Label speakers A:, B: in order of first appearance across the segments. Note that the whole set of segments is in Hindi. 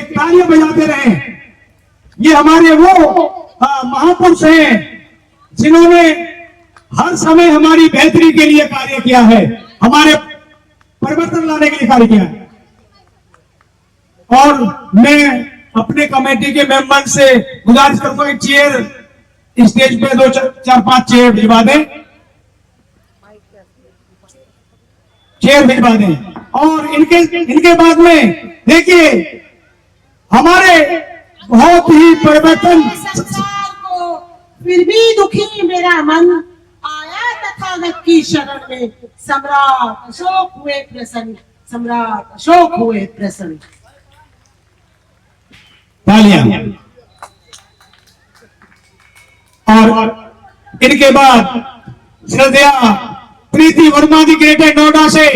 A: तालियां बजाते रहे। ये हमारे वो महापुरुष हैं जिन्होंने हर समय हमारी बेहतरी के लिए कार्य किया है, हमारे परिवर्तन लाने के लिए कार्य किया है। और मैं अपने कमेटी के मेंबर से गुजारिश करूंगा कि चेयर स्टेज पे 2-4-5 चेयर भिजवा दें, चेयर भिजवा दें। और इनके बाद में देखिए हमारे बहुत ही परिवर्तन।
B: संसार को फिर भी दुखी मेरा मन, आया तथागत की शरण में, सम्राट अशोक हुए प्रसन्न, सम्राट अशोक हुए प्रसन्न।
A: तालियां। और इनके बाद श्रद्धेय प्रीति वर्मा जी ग्रेटर नोएडा से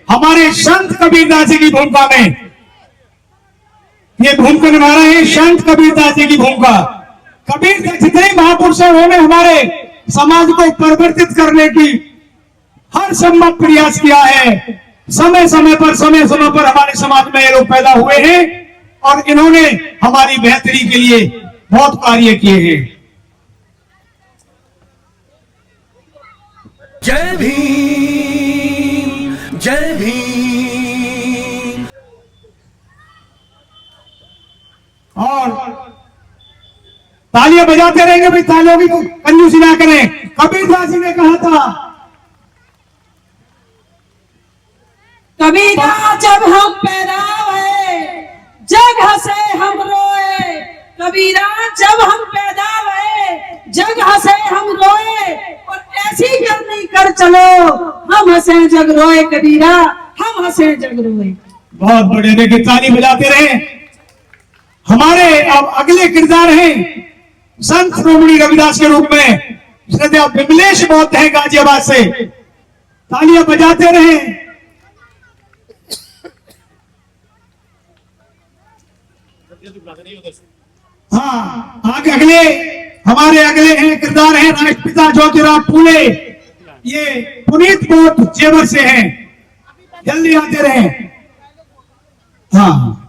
A: हमारे संत कबीरदास जी की भूमिका में ये भूमिका निभा रहे हैं। संत कबीरदास जी की भूमिका, कबीर जितने महापुरुष हैं उन्होंने हमारे समाज को परिवर्तित करने की हर संभव प्रयास किया है। समय समय पर हमारे समाज में ये लोग पैदा हुए हैं और इन्होंने हमारी बेहतरी के लिए बहुत कार्य किए हैं।
C: जय भीम, जय भीम।
A: और तालियां बजाते रहेंगे भाई, तालियों की कंजूसी ना करें। कबीरदास जी ने कहा था,
B: कबीरा जब हम पैदा हुए जग हंसे हम रोए, कबीरा जब हम पैदा हुए जग हंसे हम रोए, और ऐसी करनी कर चलो हम हंसे जग रोए, कबीरा हम हंसे जग रोए।
A: बहुत बड़े देखिए, ताली बजाते रहे। हमारे अब अगले किरदार हैं संत श्रोमणी रविदास के रूप में श्रद्धेय विमलेश बौद्ध हैं गाजियाबाद से। तालियां बजाते रहे। हाँ, आगे हमारे अगले हैं किरदार हैं राष्ट्रपिता ज्योतिराव फूले। ये पुनीत बौद्ध जेवर से हैं, जल्दी आते रहे। हाँ,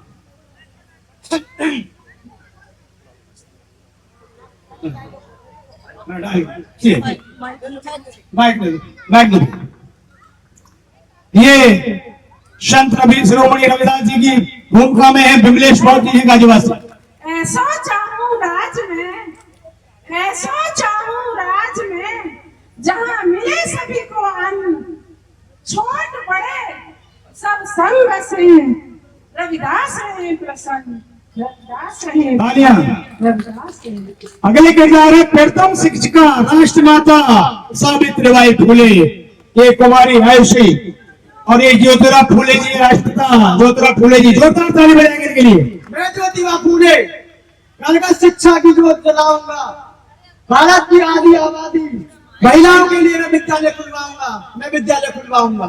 A: ये संत श्रोमणी रविदास जी की भूमिका में है विमलेश बौद्ध जी गाजियाबाद से।
B: ऐसा चाहूं राज में, ऐसा चाहूं राज में, जहां मिले सभी को अन्न, छोट बड़े सब संग से, रविदास रहे प्रसन्न, रविदास रहे।
A: तालियां।
B: रविदास रहे।
A: अगले किरदार है प्रथम शिक्षिका राष्ट्रमाता सावित्रीबाई फूले। ये कुमारी आयुषी और ये ज्योतिराव फूले जी राष्ट्रपिता ज्योतिराव फूले जी। जोरदार ताली बजाएंगे इनके लिए।
D: मैं ज्योतिराव फूले कल का शिक्षा की जोत जलाऊंगा, भारत की आधी आबादी महिलाओं के लिए मैं विद्यालय खुलवाऊंगा।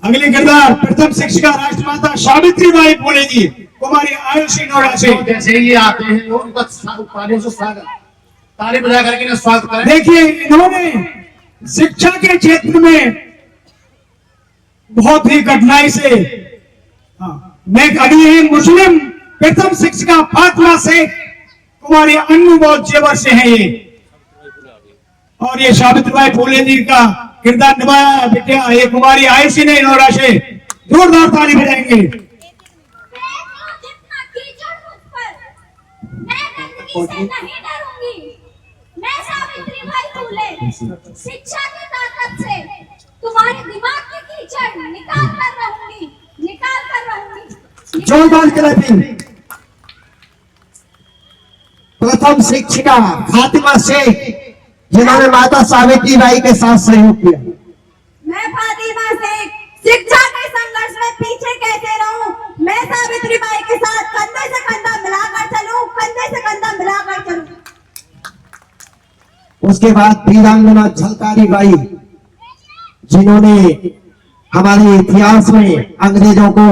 A: अगले किरदार प्रथम शिक्षिका राष्ट्रमाता सावित्रीबाई फूले जी, कुमारी आयुषी नोएडा से।
D: जैसे ये आते हैं उनका तालियों से स्वागत, ताली बजा करके ना स्वागत करें।
A: देखिए इन्होंने शिक्षा के क्षेत्र में बहुत ही कठिनाई से मैं अगली है मुस्लिम प्रथम शिक्षिका फातिमा शेख, कुमारी अन्नू बौद्ध जेवर से है ये। और ये सावित्रीबाई फूले जी का किरदार निभाया बेटा ये कुमारी आयुषी ने नोएडा से। जोरदार ताली बजाएंगे।
E: नहीं डरूंगी, मैं सावित्रीबाई फूले शिक्षा की ताकत से तुम्हारे दिमाग की कीचड़ निकाल कर रहूंगी।
D: जोरदार क्लैपिंग। प्रथम शिक्षिका फातिमा शेख जिन्होंने माता सावित्रीबाई के साथ सहयोग किया।
E: मैं फातिमा शेख शिक्षा के संघर्ष में पीछे कैसे रहूं, मैं सावित्रीबाई के साथ कंधे से कंधा मिलाकर चलूं, कंधे से कंधा मिलाकर चलूं।
D: उसके बाद वीरांगना झलकारी बाई जिन्होंने हमारे इतिहास में अंग्रेजों को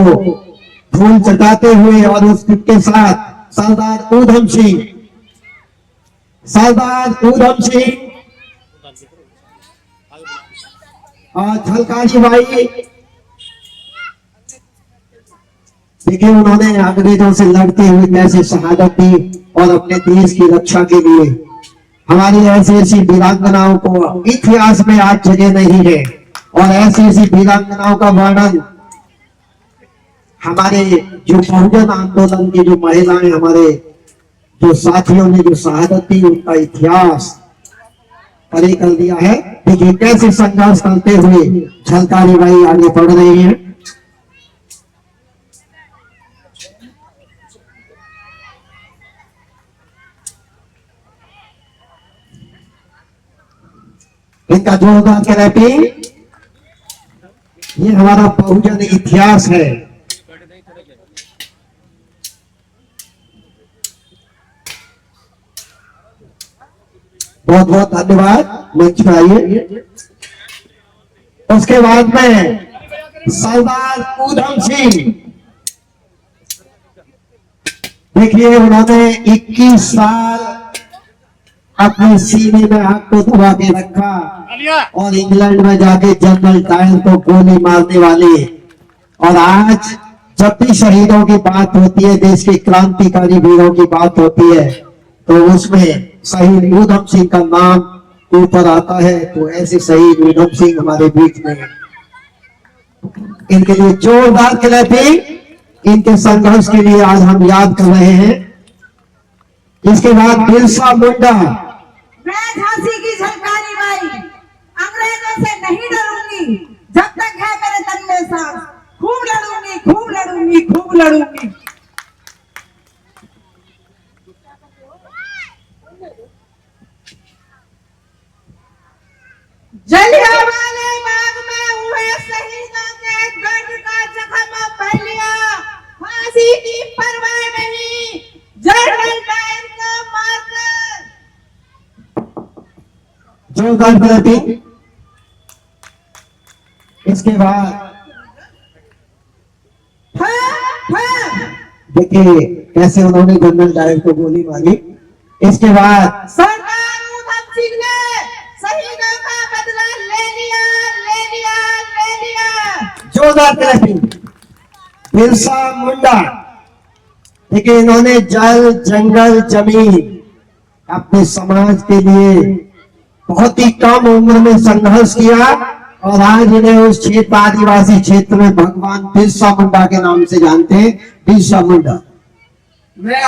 D: धूल चटाते हुए और उसके साथ सरदार ऊधम सिंह और झलकारी बाई देखिए उन्होंने अंग्रेजों से लड़ते हुए कैसे शहादत दी और अपने देश की रक्षा के लिए हमारी ऐसी ऐसी वीरांगनाओं को इतिहास में आज जगह नहीं है। और ऐसी ऐसी वीरांगनाओं का वर्णन हमारे जो बहुजन आंदोलन की जो महिलाएं, हमारे जो साथियों ने जो शहादत दी, उनका इतिहास परे कर दिया है। देखिए कैसे संघर्ष करते हुए झलकारी बाई आगे बढ़ रही है। इनका जोरदार क्लैपिंग। ये हमारा बहुजन इतिहास है। बहुत बहुत धन्यवाद। मंच पर आइए। उसके बाद में सरदार ऊधम सिंह, देखिए उन्होंने 21 साल अपने सीने में आग को दबा के रखा और इंग्लैंड में जाके जनरल डायर को गोली मारने वाले। और आज जब भी शहीदों की बात होती है, देश के क्रांतिकारी वीरों की बात होती है, तो उसमें शहीद ऊधम सिंह का नाम ऊपर आता है। तो ऐसे शहीद ऊधम सिंह हमारे बीच में हैं। इनके लिए जोरदार क्लैपिंग। इनके संघर्ष के लिए आज हम याद कर रहे हैं। इसके बाद बिरसा मुंडा।
B: मैं झांसी की झलकारी बाई अंग्रेजों से नहीं डरूंगी जब तक है मेरे तन में सांस। खूब लड़ूंगी, खूब लड़ूंगी, खूब लड़ूंगी। जलियांवाला बाग में हुए शहीदों के दर्द का जख्म फैलिया। फांसी की परवाह नहीं, जनरल डायर को मारकर।
D: जोरदार क्लैपिंग। इसके बाद देखिए कैसे उन्होंने जनरल डायर को गोली मारी। इसके बाद
B: सरदार ऊधम सिंह ने शहीदों का बदला ले लिया, ले लिया, ले लिया।
D: जोरदार क्लैपिंग। बिरसा मुंडा, देखिए इन्होंने जल, जंगल, जमीन अपने समाज के लिए बहुत ही कम उम्र में संघर्ष किया और आज इन्हें उस क्षेत्र, आदिवासी क्षेत्र में भगवान बिरसा मुंडा के नाम से जानते हैं। बिरसा मुंडा।
F: मैं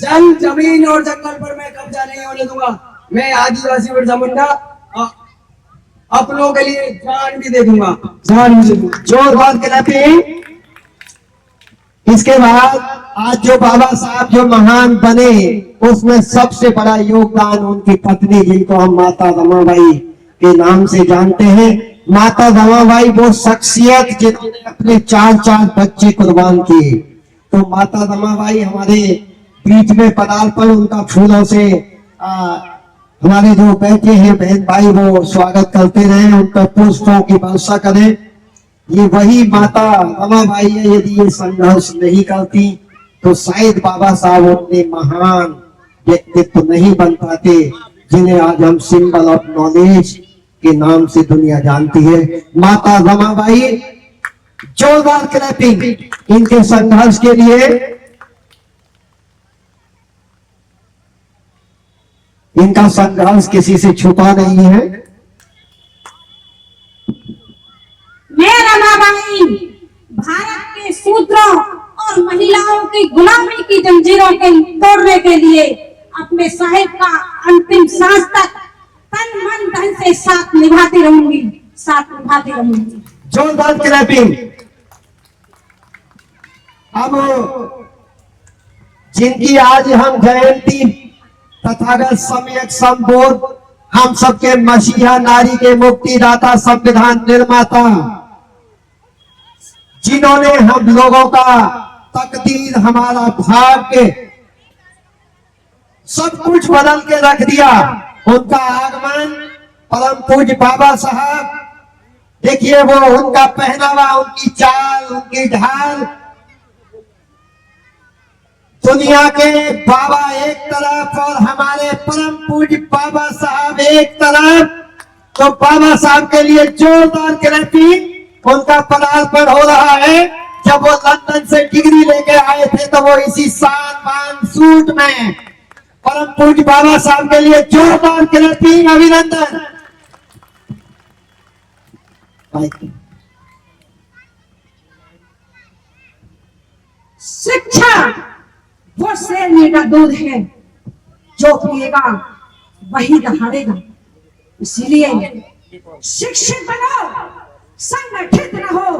F: जल, जमीन और जंगल पर मैं कब्जा नहीं होने दूंगा। मैं आदिवासी बिरसा मुंडा अपनों के लिए जान भी दे दूंगा, जान भी दे दूंगा।
D: जोरदार क्लैपिंग। इसके बाद आज जो बाबा साहब जो महान बने, उसमें सबसे बड़ा योगदान उनकी पत्नी, जिनको हम माता रमाबाई के नाम से जानते हैं। माता रमाबाई वो शख्सियत जिन्होंने अपने 4 बच्चे कुर्बान किए। तो माता रमाबाई हमारे बीच में पदार्पण, उनका फूलों से हमारे जो बैठे हैं बहन भाई वो स्वागत करते रहे, उन पर पुष्पों की वर्षा करें। ये वही माता रमाबाई है। यदि ये संघर्ष नहीं करती तो शायद बाबा साहब उतने महान व्यक्तित्व नहीं बन पाते जिन्हें आज हम सिंबल ऑफ नॉलेज के नाम से दुनिया जानती है। माता रमाबाई। जोरदार क्लैपिंग इनके संघर्ष के लिए। इनका संघर्ष किसी से छुपा नहीं है।
G: मैं रमाबाई भारत के शूद्रों और महिलाओं की गुलामी की जंजीरों के तोड़ने के लिए अपने साहिब का अंतिम सांस तक तन मन धन से साथ निभाती रहूंगी, साथ निभाती रहूंगी।
D: जोरदार क्लैपिंग। अब जिनकी आज हम जयंती तथागत सम्यक संबोध, हम सबके मसीहा, नारी के मुक्तिदाता, संविधान निर्माता, जिन्होंने हम लोगों का तकदीर, हमारा भाग्य सब कुछ बदल के रख दिया, उनका आगमन परम पूज्य बाबा साहब। देखिए वो उनका पहनावा, उनकी चाल, उनकी ढाल। दुनिया के बाबा एक तरफ और हमारे परम पूज्य बाबा साहब एक तरफ। तो बाबा साहब के लिए जोरदार क्लैपिंग। उनका पदार्पण हो रहा है। जब वो लंदन से डिग्री लेके आए थे तो वो इसी शान बान सूट में परम पूज्य बाबा साहब के लिए जोरदार क्लैपिंग अभिनंदन।
B: शिक्षा वो शेरनी का दूध है, जो पिएगा वही दहाड़ेगा। इसीलिए शिक्षित बनो, संगठित रहो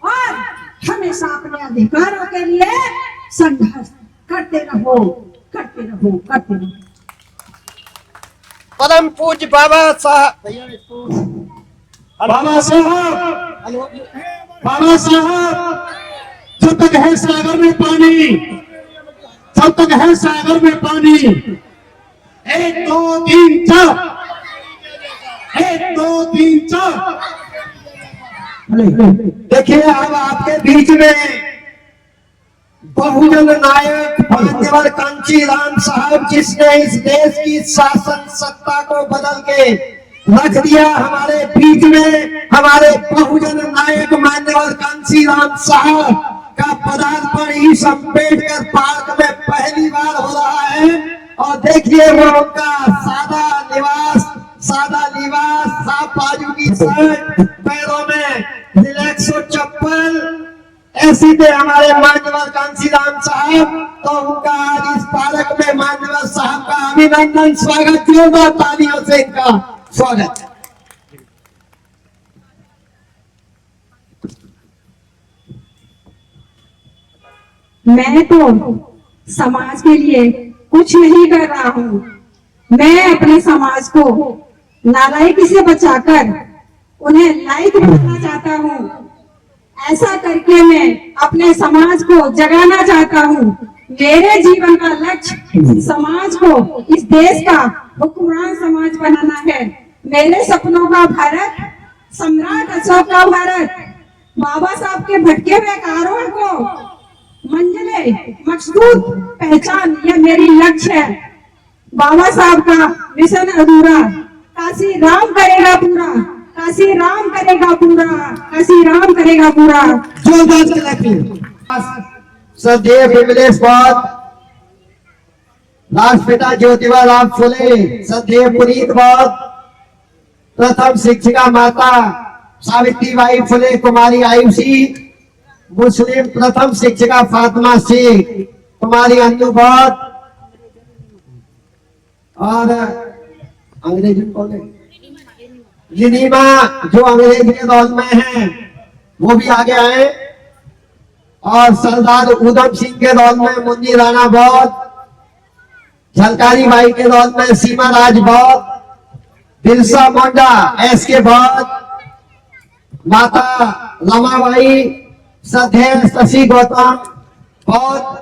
B: और हमेशा अपने अधिकारों के लिए संघर्ष करते रहो, करते रहो, करते रहो।
D: परम पूज्य बाबा साहब
A: जब तक है सागर में पानी, जब तक है सागर में पानी, 1 2 3 4, 1 2 3 4।
D: देखिए अब आपके बीच में बहुजन नायक मान्यवर कांचीराम साहब, जिसने इस देश की शासन सत्ता को बदल के रख दिया हमारे बीच में, हमारे बहुजन नायक मान्यवर कांचीराम साहब का पदार्पण इस अम्बेडकर पार्क में पहली बार हो रहा है। और देखिए वो उनका सादा लिबास, साफ बाजू की शर्ट, पैरों में रिलैक्सो चप्पल, ऐसी थे हमारे मान्यवर कांचीराम साहब। तो उनका आज इस पार्क में मान्यवर साहब का अभिनंदन, स्वागत, जोरदार तालियों से इनका स्वागत।
G: मैं तो समाज के लिए कुछ नहीं कर रहा हूँ। मैं अपने समाज को नालायकी से बचाकर उन्हें लायक बनाना चाहता हूँ। ऐसा करके मैं अपने समाज को जगाना चाहता हूँ। मेरे जीवन का लक्ष्य समाज को, इस देश का हुक्मरान समाज बनाना है। मेरे सपनों का भारत, सम्राट अशोक का भारत, बाबा साहब के भटके हुए कारों को मंजिले मकसूद पहचान, यह मेरी लक्ष्य है। बाबा साहब का मिशन अधूरा, काशी राम करेगा पूरा, काशी राम करेगा पूरा, काशी राम करेगा पूरा।
D: श्रद्धेय विमलेश बौद्ध, राष्ट्रपिता ज्योतिबा राम फुले, श्रद्धेय पुनीत बौद्ध, प्रथम शिक्षिका माता सावित्रीबाई फुले कुमारी आयुषी, मुस्लिम प्रथम शिक्षिका फातिमा शेख कुमारी अन्नू बौद्ध, और अंग्रेजी कॉलेज लिनीमा जो अंग्रेजी के दौर में है वो भी आगे आए, और सरदार उधम सिंह के दौर में मुन्नी राणा बौद्ध, झलकारी बाई के दौर में सीमा राज बौद्ध, बिरसा मुंडा एस.के. बौद्ध, माता रमाबाई, श्रद्धेय शशि गौतम बौद्ध,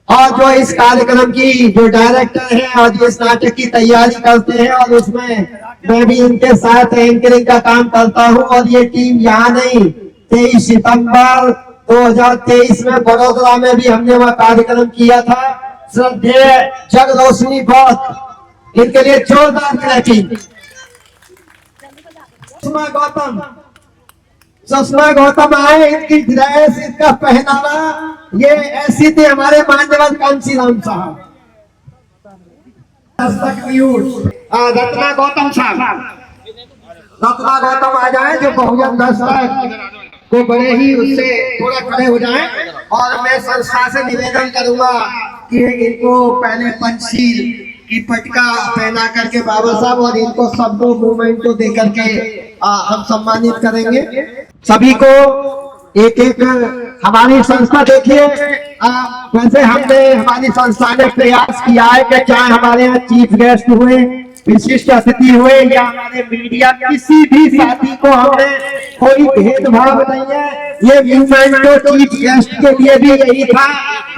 D: और जो इस कार्यक्रम की जो डायरेक्टर है और जिस नाटक की तैयारी करते हैं, और उसमें मैं भी इनके साथ एंकरिंग का काम करता हूं। और ये टीम यहाँ नहीं, 23 सितंबर 2023 में बड़ोदरा में भी हमने वह कार्यक्रम किया था। श्रद्धेय जग रोशनी बौद्ध, इनके लिए जोरदार क्लैपिंग। सुषमा गौतम आए, इनकी ड्रेस, इनका पहनावा, ये ऐसी थे हमारे मान्यवर कांचीराम साहब। रत्ना गौतम साहब, रत्ना गौतम आ जाए, जो बहुजन दस्तक को बड़े ही उससे थोड़ा खड़े हो जाएं। और मैं संस्था से निवेदन करूंगा कि इनको पहले पंचशील की पटका पहना करके बाबा साहब, और इनको सबको मूवमेंट को दे करके हम सम्मानित करेंगे सभी को। एक एक हमारी संस्था देखिए, वैसे हमने हमारी संस्था ने प्रयास किया है कि चाहे हमारे यहाँ चीफ गेस्ट हुए, विशिष्ट अतिथि हुए, या हमारे मीडिया, किसी भी साथी को हमने कोई भेदभाव नहीं है। ये मूवमेंट तो चीफ गेस्ट के लिए भी यही था,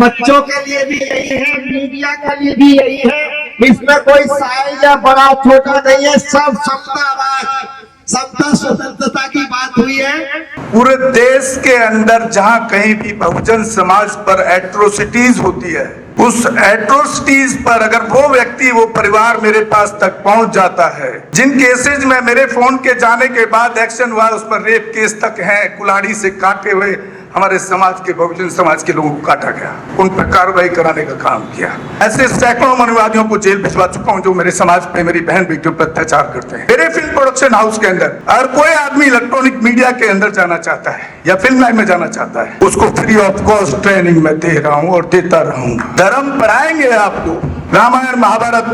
D: बच्चों के लिए भी यही है, मीडिया के लिए भी यही है। इसमें कोई साइज या बड़ा छोटा नहीं है, सब समता स्वतंत्रता की बात हुई है।
H: पूरे देश के अंदर जहां कहीं भी बहुजन समाज पर एट्रोसिटीज होती है, उस एट्रोसिटीज पर अगर वो व्यक्ति, वो परिवार मेरे पास तक पहुंच जाता है, जिन केसेज में मेरे फोन के जाने के बाद एक्शन हुआ, उस पर रेप केस तक है, कुल्हाड़ी से काटे हुए हमारे समाज के, बहुजन समाज के लोगों को काटा गया, उन पर कार्रवाई कराने का काम किया। ऐसे सैकड़ों मनुवादियों को जेल भिजवा चुका हूं जो मेरे समाज पे, मेरी बहन बेटियों पर अत्याचार करते हैं। मेरे फिल्म प्रोडक्शन हाउस के अंदर अगर कोई आदमी इलेक्ट्रॉनिक मीडिया के अंदर जाना चाहता है या फिल्म लाइन में जाना चाहता है, उसको फ्री ऑफ कॉस्ट ट्रेनिंग में दे रहा हूं और देता रहूंगा। धर्म पढ़ाएंगे आपको, रामायण, महाभारत,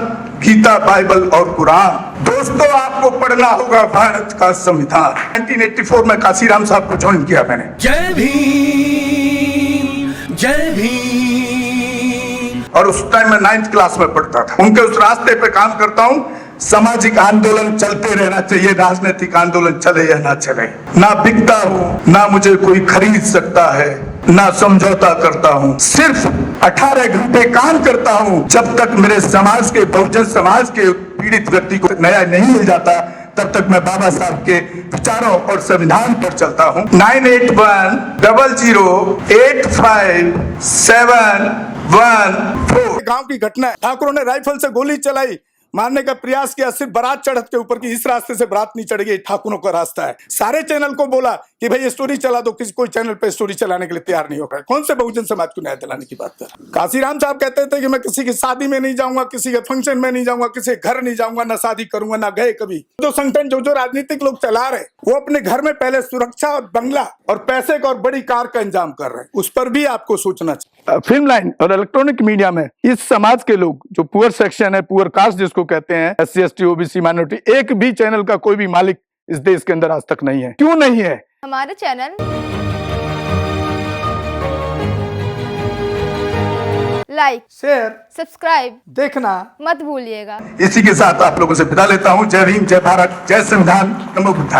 H: गीता, बाइबल और कुरान। दोस्तों, आपको पढ़ना होगा भारत का संविधान। 1984 में काशीराम साहब को ज्वाइन किया मैंने।
C: जय भीम, जय भीम।
H: और उस टाइम में 9th क्लास में पढ़ता था। उनके उस रास्ते पे काम करता हूँ। सामाजिक आंदोलन चलते रहना चाहिए, राजनीतिक आंदोलन चले या ना चले। ना बिकता हूँ, ना मुझे कोई खरीद सकता है, ना समझौता करता हूँ। सिर्फ 18 घंटे काम करता हूँ। जब तक मेरे समाज के, बहुजन समाज के पीड़ित व्यक्ति को न्याय नहीं मिल जाता, तब तक मैं बाबा साहब के विचारों और संविधान पर चलता हूँ। 9810085714। गांव की घटना है, ठाकुरों ने राइफल से गोली चलाई, मारने का प्रयास किया, सिर्फ बारात चढ़त के ऊपर की, इस रास्ते से बारात नहीं चढ़ गई, ठाकुरों का रास्ता है। सारे चैनल को बोला कि भाई स्टोरी चला दो, किसी कोई चैनल पे स्टोरी चलाने के लिए तैयार नहीं होगा। कौन से बहुजन समाज को न्याय दिलाने की बात कर? काशीराम साहब कहते थे कि मैं किसी की शादी में नहीं जाऊंगा, किसी के फंक्शन में नहीं जाऊंगा, किसी के घर नहीं जाऊंगा, ना शादी करूंगा, ना गए कभी। जो संगठन, जो राजनीतिक लोग चला रहे, वो अपने घर में पहले सुरक्षा और बंगला और पैसे का और बड़ी कार का इंतजाम कर रहे हैं। उस पर भी आपको सोचना चाहिए। फिल्म लाइन और इलेक्ट्रॉनिक मीडिया में इस समाज के लोग, जो पुअर सेक्शन है, पुअर कास्ट जिसको कहते हैं, SC ST OBC माइनॉरिटी, एक भी चैनल का कोई भी मालिक इस देश के अंदर आज तक नहीं है। क्यों नहीं है?
I: हमारे चैनल लाइक, शेयर, सब्सक्राइब देखना मत भूलिएगा।
H: इसी के साथ आप लोगों से विदा लेता हूं। जय भीम, जय भारत, जय संविधान, नमो बुद्धाय।